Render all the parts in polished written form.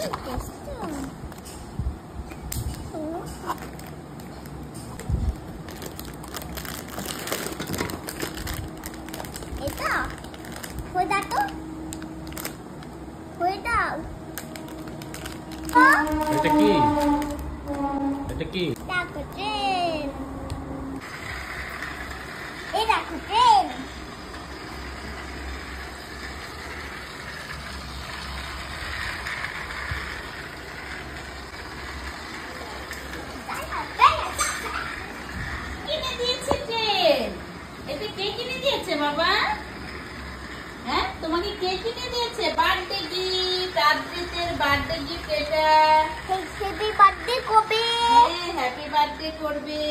এটা হয়ে দাও তো, হয়ে দাও। এটা কি? এটা কি? দেখো ট্রেন, এই দেখো ট্রেন। কিনে দিয়েছে ট্রেন। এটা কে কিনে দিয়েছে বাবা? হ্যাঁ, তোমাকে কে কিনে দিয়েছে? বার্থডে গিফট, আদ্রিতের বার্থডে গিফট এটা। হ্যাপি বার্থডে কবে? হ্যাঁ, হ্যাপি বার্থডে করবে।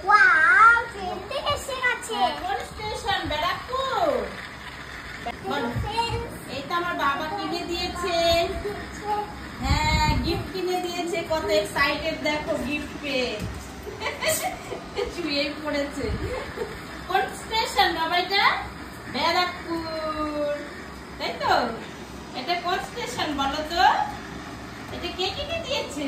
ওয়াও, ট্রেন থেকে এসে গেছে। কোন স্টেশন? ব্যারাকপুর। এই তো আমার বাবা কিনে দিয়েছে। হ্যাঁ, গিফট কিনে দিয়েছে। কত এক্সাইটেড দেখো গিফট পেয়ে। শুয়ে পড়েছে। কোন স্টেশন বাবা এটা? ব্যারাকপুর, তাই তো? এটা কোন স্টেশন বলো তো? এটা কে কিনে দিয়েছে?